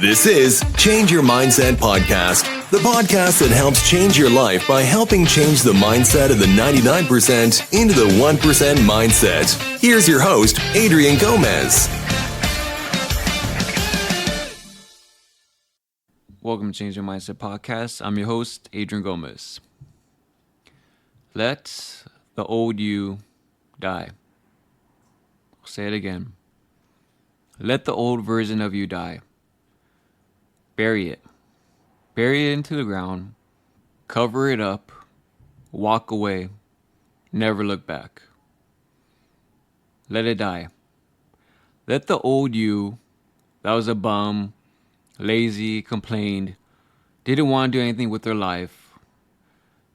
This is Change Your Mindset Podcast, the podcast that helps change your life by helping change the mindset of the 99% into the 1% mindset. Here's your host, Adrian Gomez. Welcome to Change Your Mindset Podcast. I'm your host, Adrian Gomez. Let the old you die. I'll say it again. Let the old version of you die. Bury it. Bury it into the ground. Cover it up. Walk away. Never look back. Let it die. Let the old you that was a bum, lazy, complained, didn't want to do anything with their life,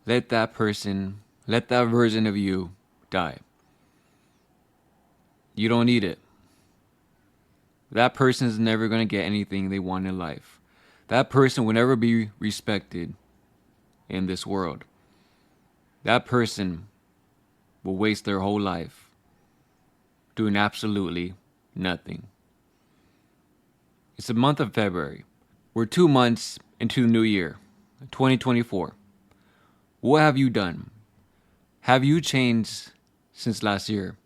let that person, let that version of you die. You don't need it. That person is never going to get anything they want in life. That person will never be respected in this world. That person will waste their whole life doing absolutely nothing. It's the month of February. We're 2 months into the new year, 2024. What have you done? Have you changed since last year?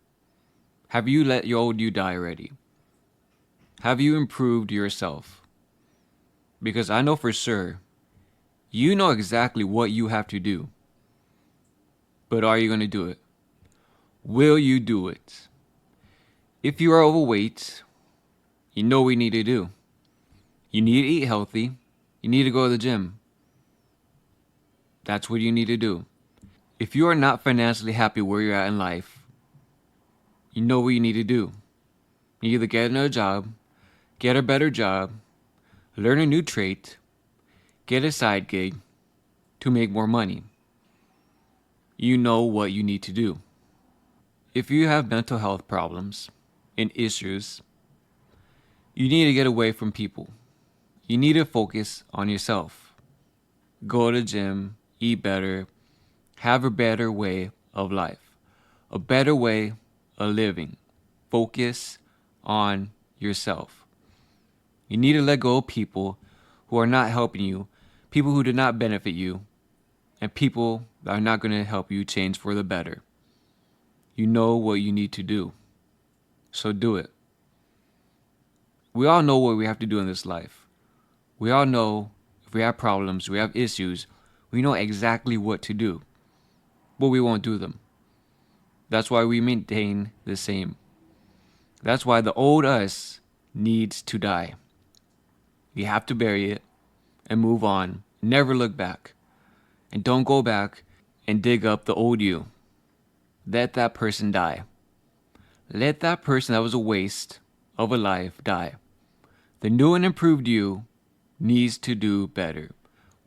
Have you let your old you die already? Have you improved yourself? Because I know for sure, you know exactly what you have to do. But are you going to do it? Will you do it? If you are overweight, you know what you need to do. You need to eat healthy. You need to go to the gym. That's what you need to do. If you are not financially happy where you're at in life, you know what you need to do. You either get another job, get a better job, learn a new trait, get a side gig to make more money. You know what you need to do. If you have mental health problems and issues, you need to get away from people. You need to focus on yourself. Go to the gym, eat better, have a better way of life, a better way of living. Focus on yourself. You need to let go of people who are not helping you, people who do not benefit you, and people that are not going to help you change for the better. You know what you need to do, so do it. We all know what we have to do in this life. We all know if we have problems, we have issues, we know exactly what to do, but we won't do them. That's why we maintain the same. That's why the old us needs to die. You have to bury it and move on. Never look back. And don't go back and dig up the old you. Let that person die. Let that person that was a waste of a life die. The new and improved you needs to do better.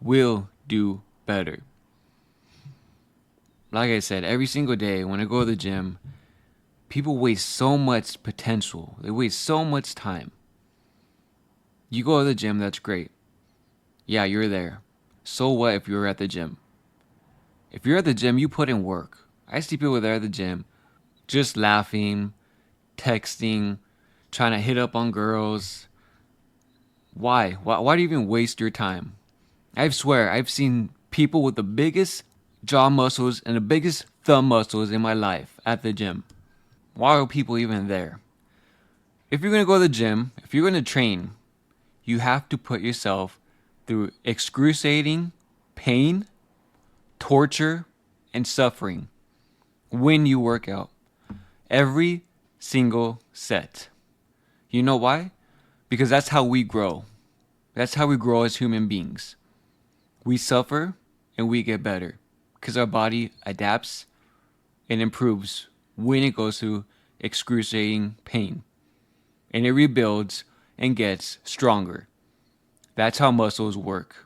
Will do better. Like I said, every single day when I go to the gym, people waste so much potential. They waste so much time. You go to the gym, that's great. Yeah, you're there. So what if you're at the gym? If you're at the gym, you put in work. I see people there at the gym just laughing, texting, trying to hit up on girls. Why? Why do you even waste your time? I swear, I've seen people with the biggest jaw muscles and the biggest thumb muscles in my life at the gym. Why are people even there? If you're going to go to the gym, if you're going to train, you have to put yourself through excruciating pain, torture, and suffering when you work out. Every single set. You know why? Because that's how we grow. That's how we grow as human beings. We suffer and we get better because our body adapts and improves when it goes through excruciating pain. And it rebuilds and gets stronger. That's how muscles work.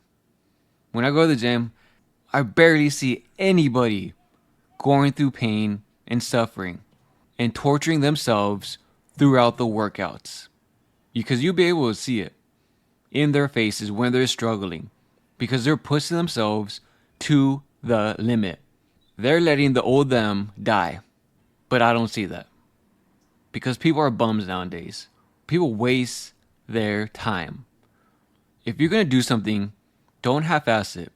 When I go to the gym, I barely see anybody going through pain and suffering and torturing themselves throughout the workouts. Because you'll be able to see it in their faces when they're struggling. Because they're pushing themselves to the limit. They're letting the old them die. But I don't see that. Because people are bums nowadays. People waste their time. If you're going to do something, don't half-ass it.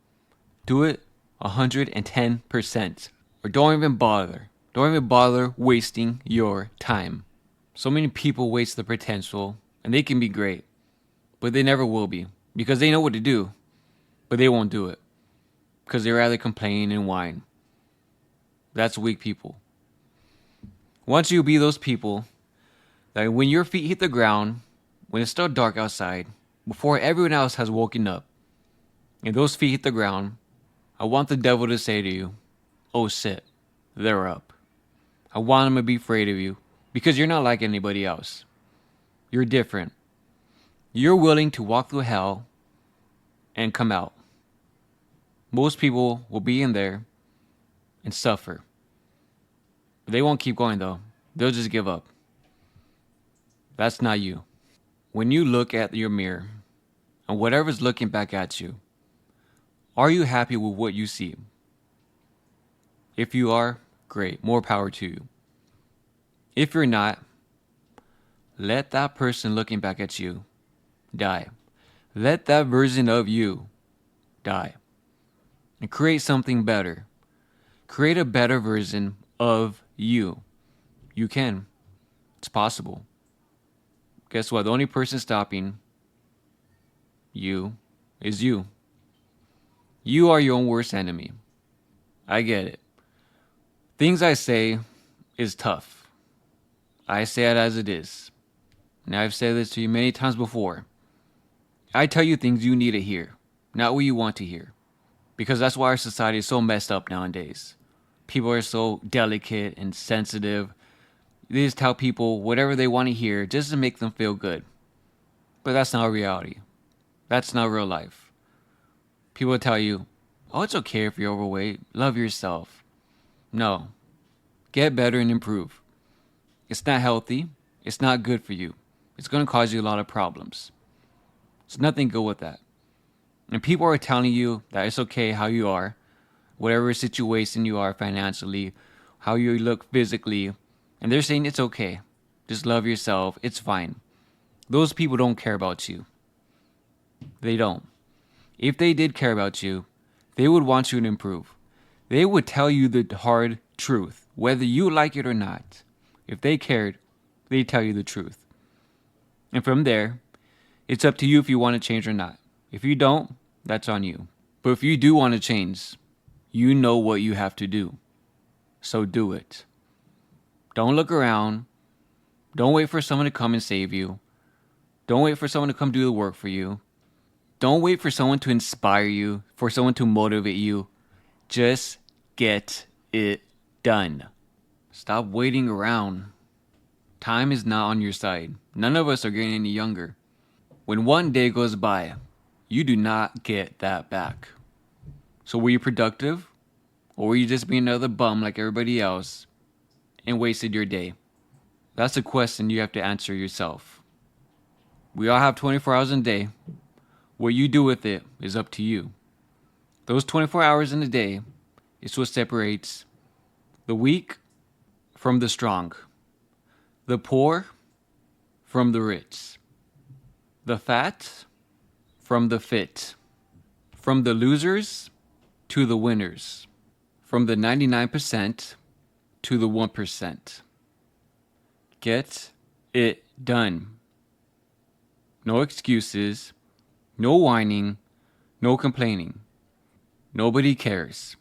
Do it 110%. Or don't even bother. Don't even bother wasting your time. So many people waste the potential, and they can be great, but they never will be because they know what to do, but they won't do it because they rather complain and whine. That's weak people. Once you be those people that when your feet hit the ground, when it's still dark outside, before everyone else has woken up, and those feet hit the ground, I want the devil to say to you, oh shit, they're up. I want him to be afraid of you because you're not like anybody else. You're different. You're willing to walk through hell and come out. Most people will be in there and suffer. They won't keep going though. They'll just give up. That's not you. When you look at your mirror and whatever's looking back at you, are you happy with what you see? If you are, great, more power to you. If you're not, let that person looking back at you die. Let that version of you die. And create something better. Create a better version of you. You can. It's possible. Guess what? The only person stopping you is you. You are your own worst enemy. I get it. Things I say is tough. I say it as it is. And I've said this to you many times before. I tell you things you need to hear, not what you want to hear. Because that's why our society is so messed up nowadays. People are so delicate and sensitive. They just tell people whatever they want to hear just to make them feel good. But that's not reality. That's not real life. People tell you, oh, it's okay if you're overweight. Love yourself. No. Get better and improve. It's not healthy. It's not good for you. It's going to cause you a lot of problems. There's nothing good with that. And people are telling you that it's okay how you are, whatever situation you are financially, how you look physically, and they're saying it's okay. Just love yourself. It's fine. Those people don't care about you. They don't. If they did care about you, they would want you to improve. They would tell you the hard truth, whether you like it or not. If they cared, they'd tell you the truth. And from there, it's up to you if you want to change or not. If you don't, that's on you. But if you do want to change, you know what you have to do. So do it. Don't look around. Don't wait for someone to come and save you. Don't wait for someone to come do the work for you. Don't wait for someone to inspire you, for someone to motivate you. Just get it done. Stop waiting around. Time is not on your side. None of us are getting any younger. When one day goes by, you do not get that back. So were you productive? Or were you just being another bum like everybody else and wasted your day? That's a question you have to answer yourself. We all have 24 hours in a day. What you do with it is up to you. Those 24 hours in a day is what separates the weak from the strong, the poor from the rich, the fat from the fit, from the losers to the winners, from the 99% to the 1%. Get it done. No excuses, no whining, no complaining. Nobody cares.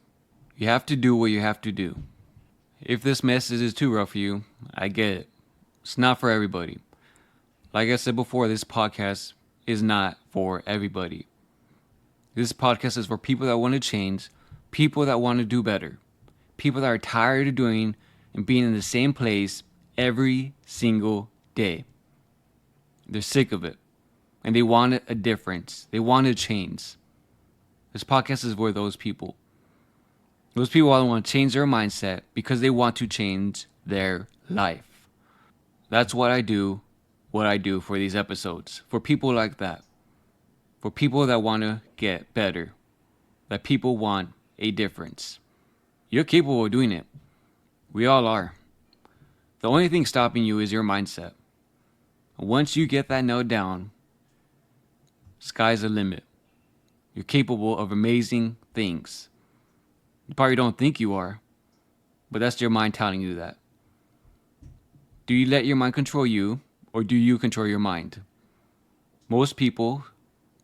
You have to do what you have to do. If this message is too rough for you, I get it. It's not for everybody. Like I said before, this podcast is not for everybody. This podcast is for people that want to change, people that want to do better, people that are tired of doing and being in the same place every single day. They're sick of it, and they want a difference. They want to change. This podcast is for those people. Those people that want to change their mindset because they want to change their life. That's what I do for these episodes. For people like that. For people that want to get better. That people want a difference. You're capable of doing it. We all are. The only thing stopping you is your mindset. Once you get that nailed down, Sky's the limit. You're capable of amazing things. You probably don't think you are, but that's your mind telling you that. Do you let your mind control you, or do you control your mind? Most people,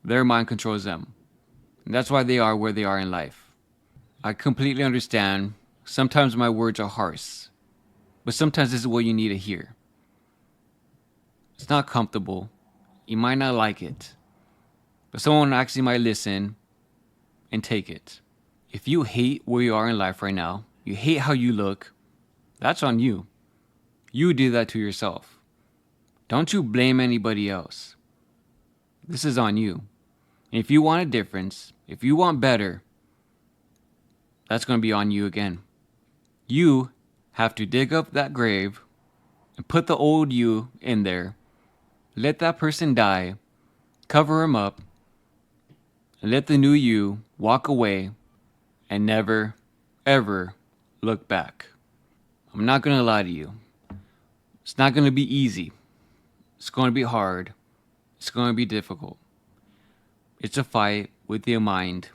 their mind controls them. And that's why they are where they are in life. I completely understand. Sometimes my words are harsh, but sometimes this is what you need to hear. It's not comfortable. You might not like it, but someone actually might listen and take it. If you hate where you are in life right now, you hate how you look, that's on you. You did that to yourself. Don't you blame anybody else. This is on you. And if you want a difference, if you want better, that's going to be on you again. You have to dig up that grave and put the old you in there. Let that person die, cover him up, and let the new you walk away and never, ever look back. I'm not going to lie to you. It's not going to be easy. It's going to be hard. It's going to be difficult. It's a fight with your mind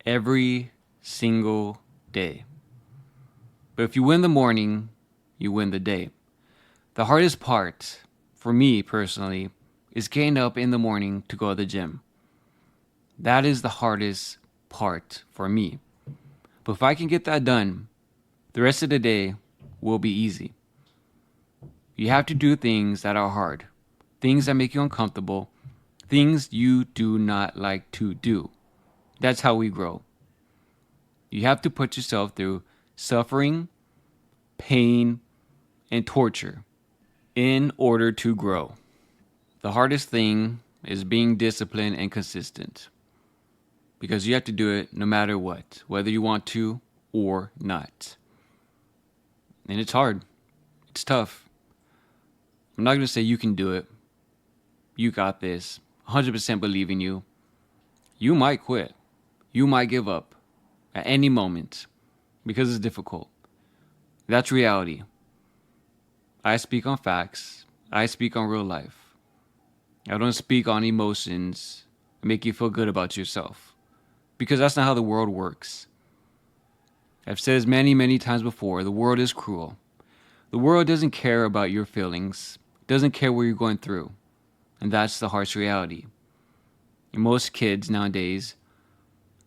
every single day. But if you win the morning, you win the day. The hardest part, for me personally, is getting up in the morning to go to the gym. That is the hardest part for me. But if I can get that done, the rest of the day will be easy. You have to do things that are hard, things that make you uncomfortable, things you do not like to do. That's how we grow. You have to put yourself through suffering, pain, and torture in order to grow. The hardest thing is being disciplined and consistent, because you have to do it no matter what, whether you want to or not. And it's hard. It's tough. I'm not going to say you can do it. You got this. 100% believe in you. You might quit. You might give up at any moment because it's difficult. That's reality. I speak on facts. I speak on real life. I don't speak on emotions and make you feel good about yourself, because that's not how the world works. I've said this many, many times before. The world is cruel. The world doesn't care about your feelings, doesn't care what you're going through. And that's the harsh reality. And most kids nowadays,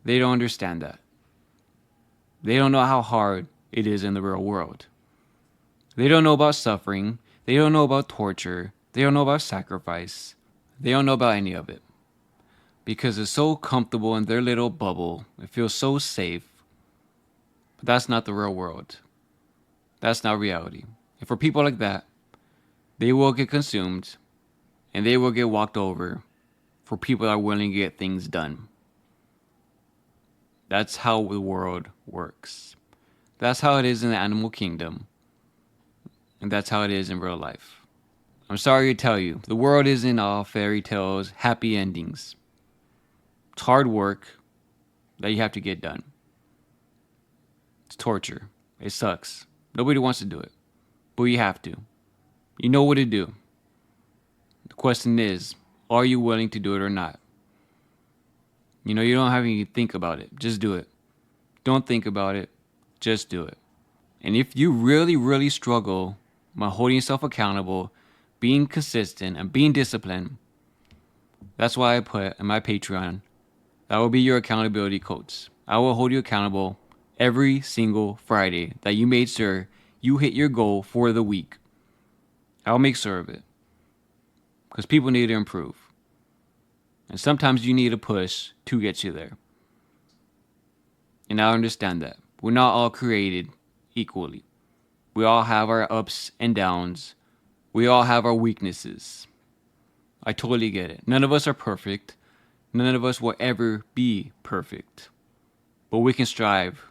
they don't understand that. They don't know how hard it is in the real world. They don't know about suffering. They don't know about torture. They don't know about sacrifice. They don't know about any of it. Because it's so comfortable in their little bubble. It feels so safe. But that's not the real world. That's not reality. And for people like that, they will get consumed and they will get walked over for people that are willing to get things done. That's how the world works. That's how it is in the animal kingdom. And that's how it is in real life. I'm sorry to tell you, the world isn't all fairy tales, happy endings. It's hard work that you have to get done. It's torture. It sucks. Nobody wants to do it. But you have to. You know what to do. The question is, are you willing to do it or not? You don't have to think about it. Just do it. Don't think about it. Just do it. And if you really, really struggle by holding yourself accountable, being consistent, and being disciplined, that's why I put in my Patreon, that will be your accountability coach. I will hold you accountable every single Friday that you made sure you hit your goal for the week. I'll make sure of it. Because people need to improve. And sometimes you need a push to get you there. And I understand that. We're not all created equally. We all have our ups and downs. We all have our weaknesses. I totally get it. None of us are perfect. None of us will ever be perfect. But we can strive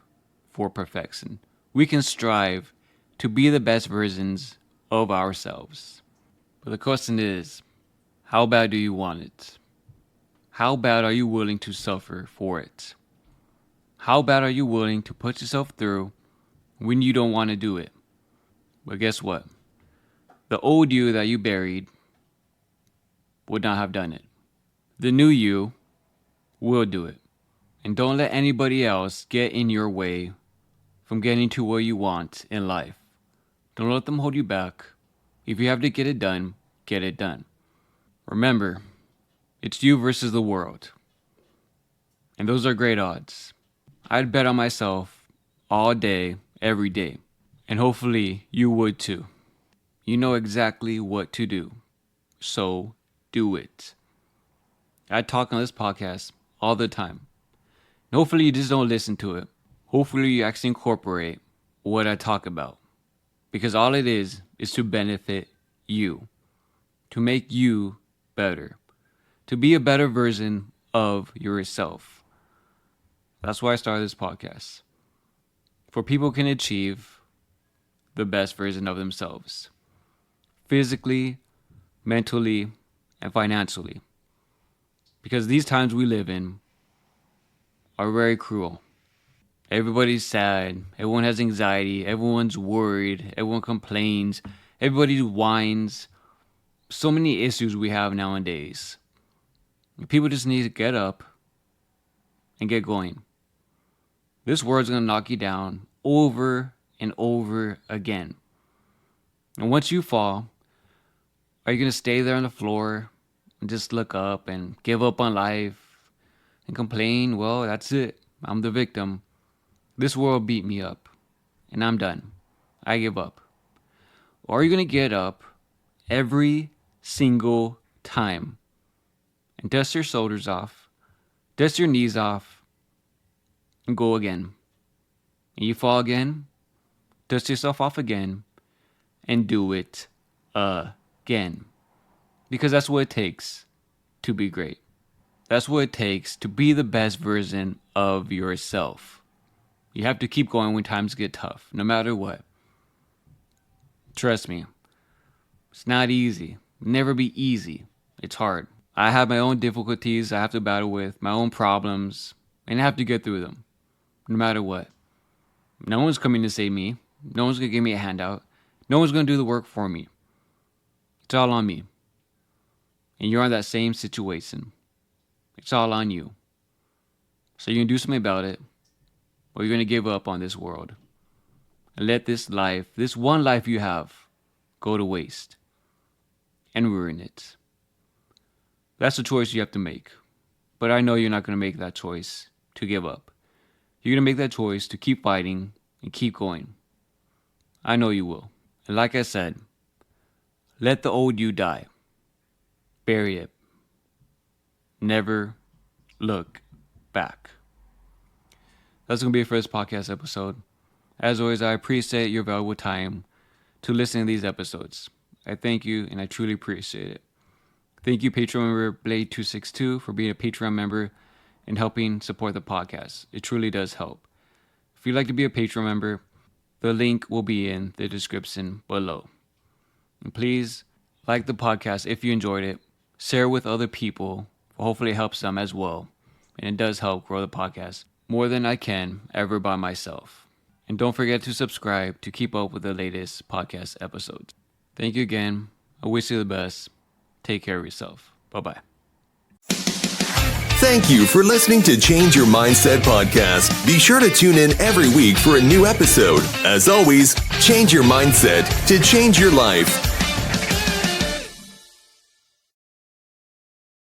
for perfection. We can strive to be the best versions of ourselves. But the question is, how bad do you want it? How bad are you willing to suffer for it? How bad are you willing to put yourself through when you don't want to do it? But guess what? The old you that you buried would not have done it. The new you will do it. And don't let anybody else get in your way from getting to where you want in life. Don't let them hold you back. If you have to get it done, get it done. Remember, it's you versus the world. And those are great odds. I'd bet on myself all day, every day. And hopefully you would too. You know exactly what to do. So do it. I talk on this podcast all the time. And hopefully you just don't listen to it. Hopefully you actually incorporate what I talk about. Because all it is to benefit you. To make you better. To be a better version of yourself. That's why I started this podcast. For people can achieve the best version of themselves. Physically, mentally, and financially. Because these times we live in are very cruel. Everybody's sad. Everyone has anxiety. Everyone's worried. Everyone complains. Everybody whines. So many issues we have nowadays. People just need to get up and get going. This world's going to knock you down over and over again. And once you fall, are you going to stay there on the floor and just look up and give up on life and complain? Well, that's it. I'm the victim. This world beat me up and I'm done. I give up. Or are you going to get up every single time and dust your shoulders off, dust your knees off, and go again? And you fall again, dust yourself off again, and do it again. Because that's what it takes to be great. That's what it takes to be the best version of yourself. You have to keep going when times get tough, no matter what. Trust me, it's not easy. It'll never be easy. It's hard. I have my own difficulties I have to battle with, my own problems, and I have to get through them, no matter what. No one's coming to save me. No one's going to give me a handout. No one's going to do the work for me. It's all on me. And you're in that same situation. It's all on you. So you're going to do something about it, or you're going to give up on this world. And let this life, this one life you have, go to waste. And ruin it. That's the choice you have to make. But I know you're not going to make that choice to give up. You're going to make that choice to keep fighting and keep going. I know you will. And like I said, let the old you die. Bury it. Never look back. That's going to be it for this podcast episode. As always, I appreciate your valuable time to listen to these episodes. I thank you, and I truly appreciate it. Thank you, Patron member Blade262, for being a Patreon member and helping support the podcast. It truly does help. If you'd like to be a Patreon member, the link will be in the description below. And please like the podcast if you enjoyed it. Share with other people. Hopefully it helps them as well. And it does help grow the podcast more than I can ever by myself. And don't forget to subscribe to keep up with the latest podcast episodes. Thank you again. I wish you the best. Take care of yourself. Bye-bye. Thank you for listening to Change Your Mindset podcast. Be sure to tune in every week for a new episode. As always, change your mindset to change your life.